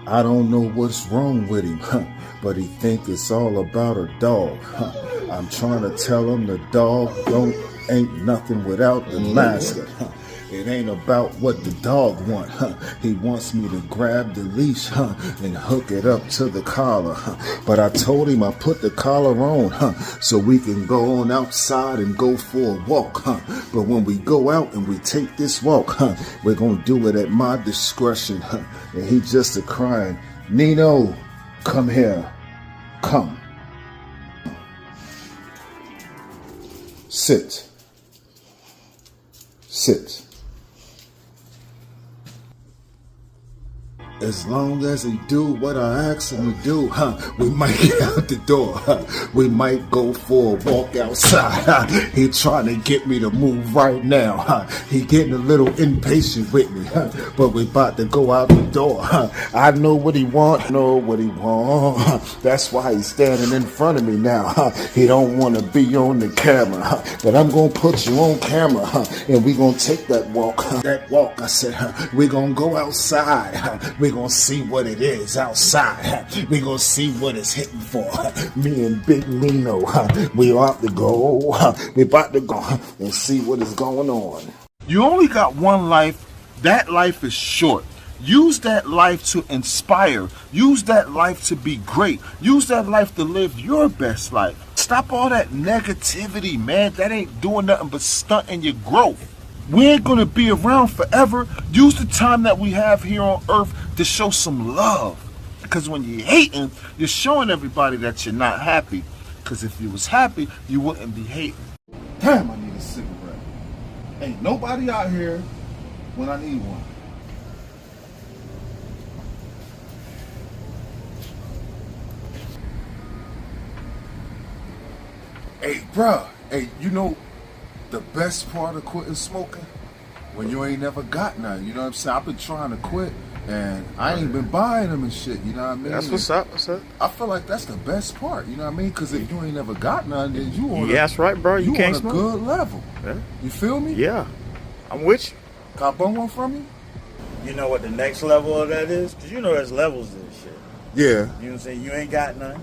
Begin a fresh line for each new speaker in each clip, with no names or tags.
I don't know what's wrong with him, but he think it's all about a dog. I'm trying to tell him the dog ain't nothing without the master. It ain't about what the dog want. He wants me to grab the leash and hook it up to the collar. But I told him I put the collar on so we can go on outside and go for a walk. But when we go out and we take this walk, we're going to do it at my discretion. And he just a crying, Nino, come here. Come. Sit. Sit. As long as he do what I ask him to do, we might get out the door. We might go for a walk outside. He trying to get me to move right now. He getting a little impatient with me, but we about to go out the door. I know what he want, That's why he's standing in front of me now. He don't want to be on the camera, but I'm gonna put you on camera, and we gonna take that walk. That walk, I said, we gonna go outside. We gonna see what it is outside. We gonna see what it's hitting for. Me and Big Nino, we about to go. We about to go and see what is going on.
You only got one life. That life is short. Use that life to inspire. Use that life to be great. Use that life to live your best life. Stop all that negativity, man. That ain't doing nothing but stunting your growth. We ain't gonna be around forever. Use the time that we have here on earth to show some love. Because when you're hating, you're showing everybody that you're not happy. Because if you was happy, you wouldn't be hating.
Damn, I need a cigarette. Ain't nobody out here when I need one. Hey, bruh. Hey, you know the best part of quitting smoking? When you ain't never got none. You know what I'm saying? I've been trying to quit, and I ain't been buying them and shit. You know what I mean?
That's what's up. What's up?
I feel like that's the best part. You know what I mean? Because if you ain't never got none, then you on
Yeah, that's right, bro. You can't
on a
smoke.
good level.
Yeah.
You feel me?
Yeah, I'm with you.
Can I bum one from you?
You know what the next level of that is? Because you know there's levels to this shit.
Yeah.
You know what I'm saying? You ain't got none.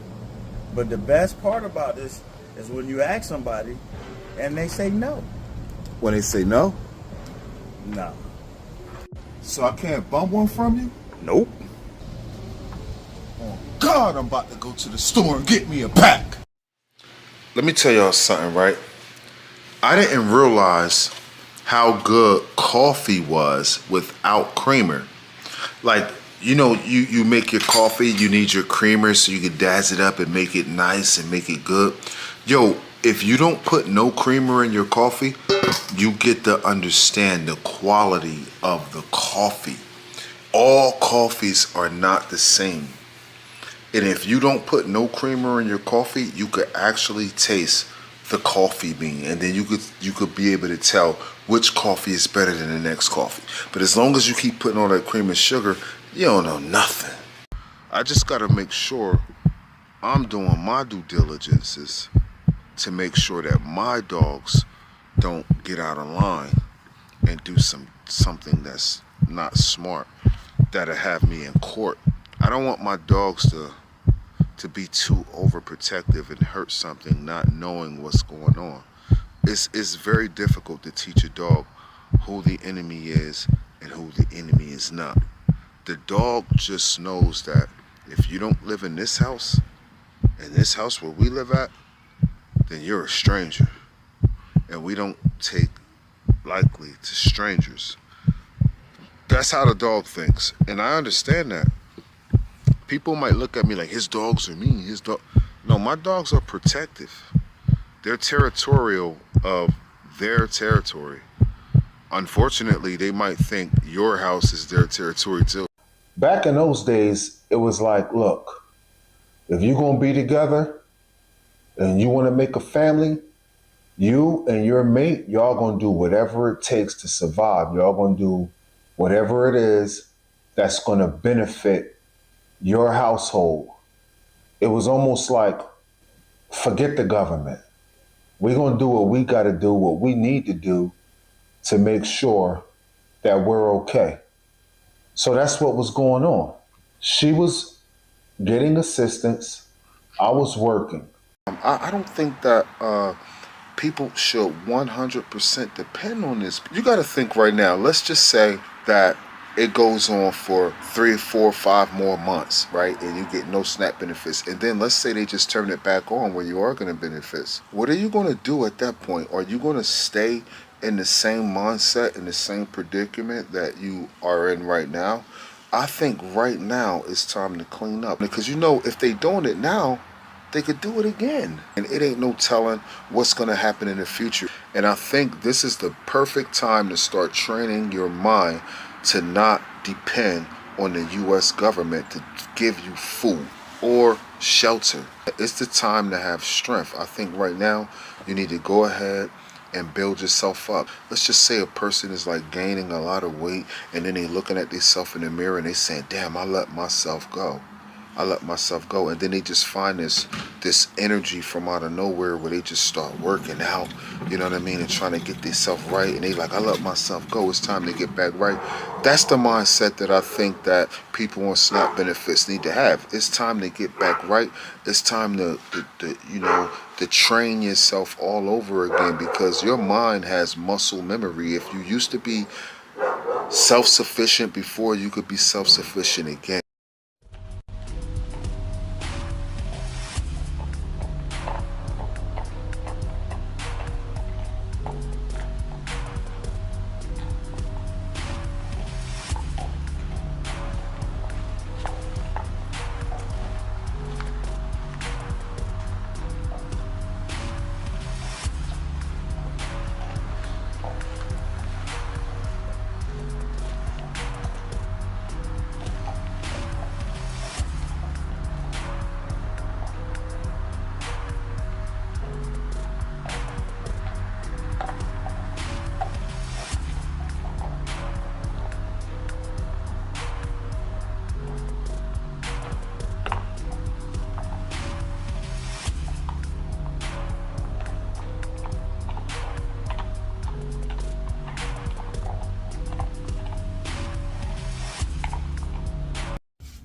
But the best part about this is when you ask somebody and they say no.
When they say no?
No.
So I can't bum one from you?
Nope.
Oh, God, I'm about to go to the store and get me a pack. Let me tell y'all something, right? I didn't realize how good coffee was without creamer. Like, you know, you make your coffee, you need your creamer so you can dazz it up and make it nice and make it good. Yo, if you don't put no creamer in your coffee, you get to understand the quality of the coffee. All coffees are not the same. And if you don't put no creamer in your coffee, you could actually taste the coffee bean, and then you could be able to tell which coffee is better than the next coffee. But as long as you keep putting all that cream and sugar, you don't know nothing. I just gotta make sure I'm doing my due diligences to make sure that my dogs don't get out of line and do something that's not smart that'll have me in court. I don't want my dogs to be too overprotective and hurt something not knowing what's going on. It's very difficult to teach a dog who the enemy is and who the enemy is not. The dog just knows that if you don't live in this house where we live at, then you're a stranger. And we don't take lightly to strangers. That's how the dog thinks. And I understand that. People might look at me like, his dogs are mean. No, my dogs are protective. They're territorial of their territory. Unfortunately, they might think your house is their territory too. Back in those days, it was like, look, if you're going to be together and you want to make a family, you and your mate, y'all going to do whatever it takes to survive. Y'all going to do whatever it is that's going to benefit your household. It was almost like, forget the government. We're going to do what we got to do, what we need to do to make sure that we're okay. So that's what was going on. She was getting assistance. I was working. I don't think that people should 100% depend on this. You got to think right now. Let's just say that it goes on for 3, 4, 5 more months, right? And you get no SNAP benefits. And then let's say they just turn it back on where you are going to benefits. What are you going to do at that point? Are you going to stay in the same mindset, in the same predicament that you are in right now? I think right now it's time to clean up. Because if they doing it now, they could do it again. And it ain't no telling what's going to happen in the future. And I think this is the perfect time to start training your mind to not depend on the U.S. government to give you food or shelter. It's the time to have strength. I think right now you need to go ahead and build yourself up. Let's just say a person is like gaining a lot of weight and then they looking at themselves in the mirror and they saying, damn, I let myself go. And then they just find this energy from out of nowhere where they just start working out, you know what I mean, and trying to get themselves right, and they like, I let myself go, it's time to get back right. That's the mindset that I think that people on SNAP benefits need to have. It's time to get back right. It's time to train yourself all over again, because your mind has muscle memory. If you used to be self-sufficient before, you could be self-sufficient again.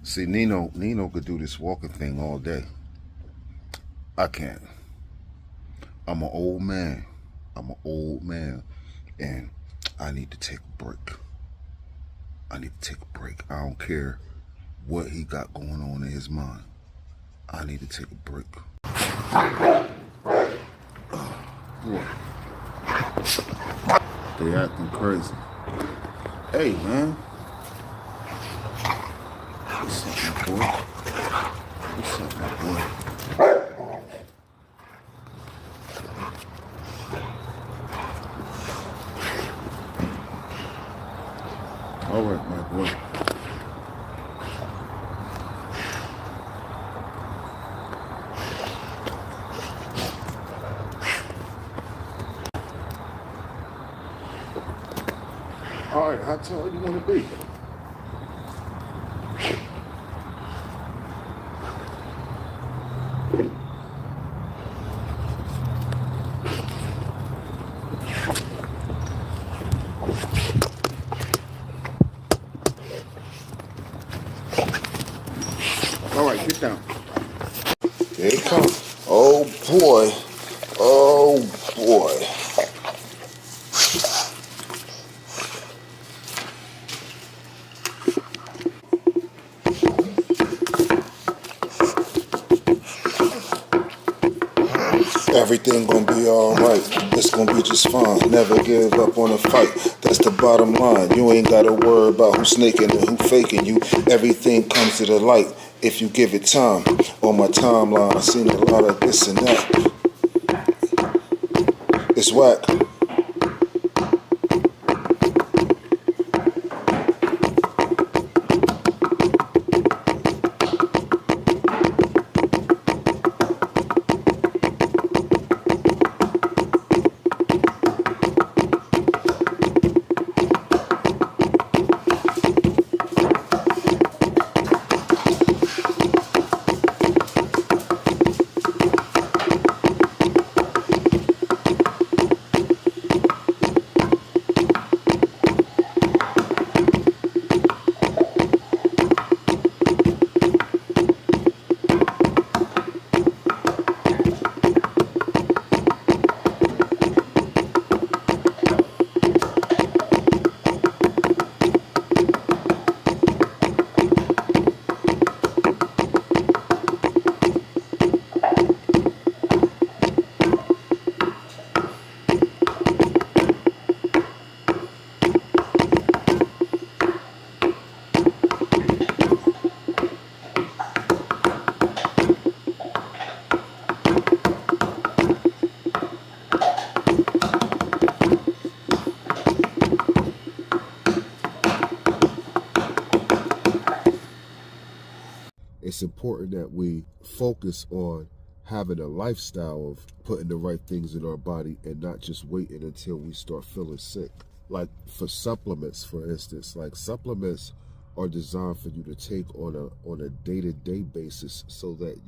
See, Nino could do this walking thing all day. I can't. I'm an old man. And I need to take a break. I don't care what he got going on in his mind. I need to take a break. Oh, boy. They acting crazy. Hey, man. What's up, my boy? What's up, my boy? All right, my boy. All right, how tall do you want to be? All right, get down. Here it comes. Oh boy. Oh boy. Everything gonna be alright. It's gonna be just fine. Never give up on a fight. That's the bottom line. You ain't gotta worry about who's snaking and who faking you. Everything comes to the light if you give it time. On my timeline, I seen a lot of this and that. It's whack.
it's important that we focus on having a lifestyle of putting the right things in our body and not just waiting until we start feeling sick. Like for supplements, for instance, like supplements are designed for you to take on a day-to-day basis so that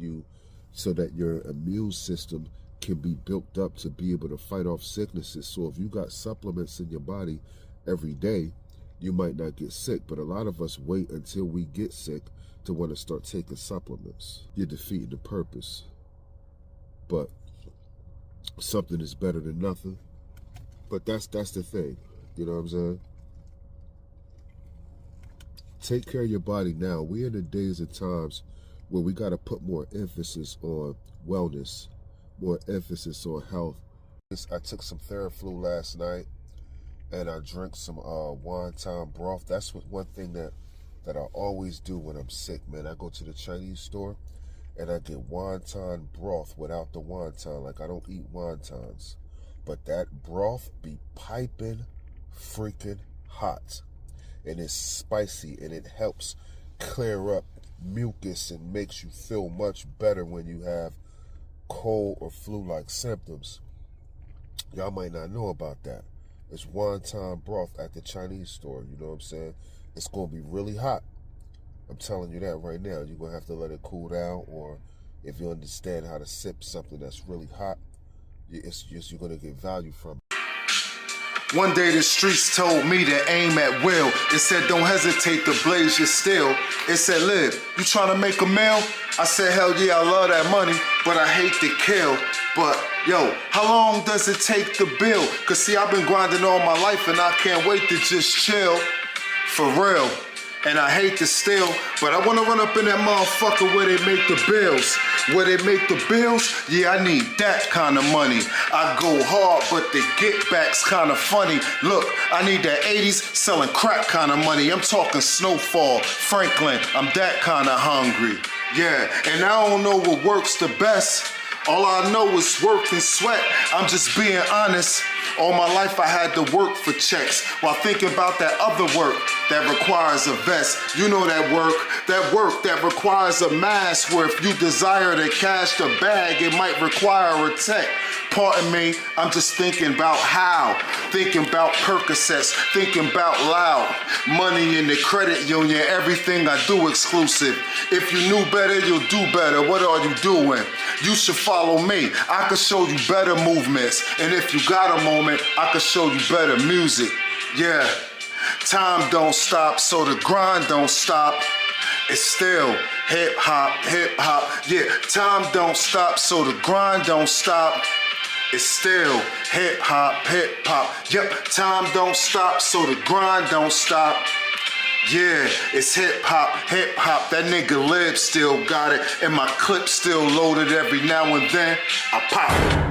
your immune system can be built up to be able to fight off sicknesses. So if you got supplements in your body every day, you might not get sick. But a lot of us wait until we get sick to want to start taking supplements. You're defeating the purpose. But something is better than nothing. But that's the thing. You know what I'm saying? Take care of your body now. We're in the days and times where we got to put more emphasis on wellness, more emphasis on health. I took some Theraflu last night, and I drank some wonton broth. That's one thing that I always do when I'm sick, man. I go to the Chinese store, and I get wonton broth without the wonton. Like, I don't eat wontons. But that broth be piping freaking hot. And it's spicy, and it helps clear up mucus and makes you feel much better when you have cold or flu-like symptoms. Y'all might not know about that. It's wonton broth at the Chinese store, you know what I'm saying? It's going to be really hot. I'm telling you that right now. You're going to have to let it cool down, or if you understand how to sip something that's really hot, you're going to get value from it.
One day the streets told me to aim at will. It said don't hesitate to blaze your steel. It said live, you trying to make a meal? I said hell yeah, I love that money, but I hate to kill. But yo, how long does it take to build? Cause see, I've been grinding all my life and I can't wait to just chill. For real. And I hate to steal, but I wanna run up in that motherfucker where they make the bills. Where they make the bills, yeah, I need that kind of money. I go hard, but the get back's kind of funny. Look, I need that 80s selling crack kind of money. I'm talking Snowfall, Franklin, I'm that kind of hungry. Yeah, and I don't know what works the best. All I know is work and sweat. I'm just being honest. All my life I had to work for checks while thinking about that other work that requires a vest. You know that work that requires a mask, where if you desire to cash the bag, it might require a tech. Pardon me, I'm just thinking about how. Thinking about Percocets, thinking about loud. Money in the credit union, everything I do exclusive. If you knew better, you'll do better. What are you doing? You should follow me. I could show you better movements. And if you got a moment, I could show you better music. Yeah, time don't stop, so the grind don't stop. It's still hip hop, hip hop. Yeah, time don't stop, so the grind don't stop. It's still hip hop, hip hop. Yep, time don't stop, so the grind don't stop. Yeah, it's hip hop, hip hop. That nigga Lib still got it, and my clip still loaded every now and then. I pop it.